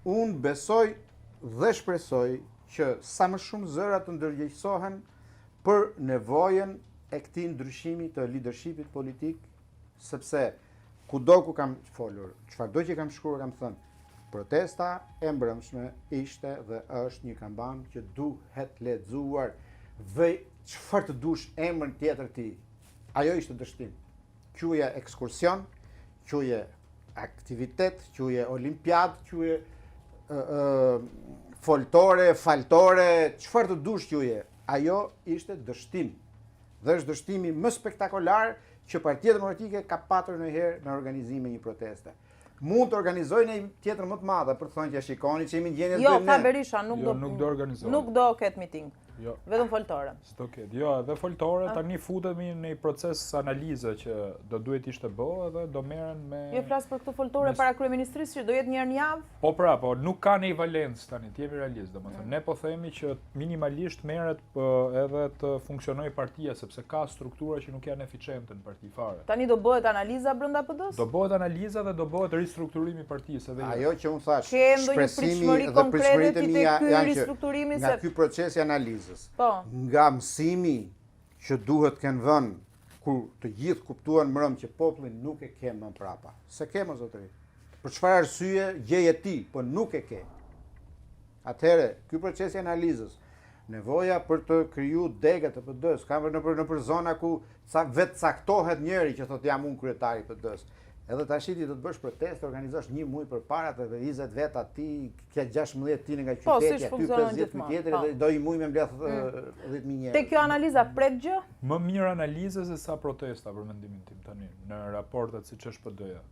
unë besoj dhe shpresoj që sa më shumë zëra të ndërgjegjësohen për nevojën e këtij ndryshimi të leadershipit politik, sepse kudo ku kam folur, çfarëdo që kam shkruar kam thënë, protesta e mbrëmshme ishte dhe është një kampanjë që duhet lexuar dhe çfarë të dush emrin tjetër ti. Ajo ishte dështim. Quaje ekskursion, quaje aktivitet, quaje olimpiad, quaje foltore, faltore, çfarë të dush quaje. Ajo ishte dështim. Dhe është dështimi më spektakolar që Partia Demokratike ka patur ndonjëherë në organizimin e një proteste. Mund të organizojnë një tjetër më të madhe për të thënë që shikoni që jemi në gjendje Jo, tha Berisha, nuk do organizojnë. Nuk do ketë miting. Jo. Vetëm foltore. S'do ketë. Jo, edhe foltore tani futemi në një proces analize që do duhet ishte bë edhe do merren me Jo flas për këtë foltore para kryeministrisë që do jetë një herë në javë. Po po, nuk ka një valencë tani, të jemi realist, domethënë. Ne po themi që minimalisht merret edhe të funksionojë partia sepse ka struktura që nuk janë eficiente në parti fare. Tani do bëhet analiza brenda PD-s? Do bëhet analiza dhe do bëhet ristrukturimi i partisë edhe. Ajo që unë thash, shpresimi dhe pritshmëritë e ky ristrukturimi nga ky proces i analizës. Po. Nga mësimi që duhet kënë vënë kur të gjithë kuptuan mbrëm që popullin nuk e ke më prapa. Se ke më zotëri. Për çfarë arsye gjeje ti, po nuk e ke. Atëherë, ky proces i analizës, nevoja për të kriju degë të PD-s, ka nëpër zona ku vetë caktohet njëri që thotë jam unë kryetari i PD-s. Edhe tash ti do të bësh protestë, organizosh një muaj përpara të 20 veta ti, ke 16 ti nga qyteti, aty 50 tjetër dhe do i muaj me mbledh 10.000 njerëz. Te kjo analiza pret gjë? Më mirë analizë se sa protesta për mendimin tim tani në raportet siç është PD-ja.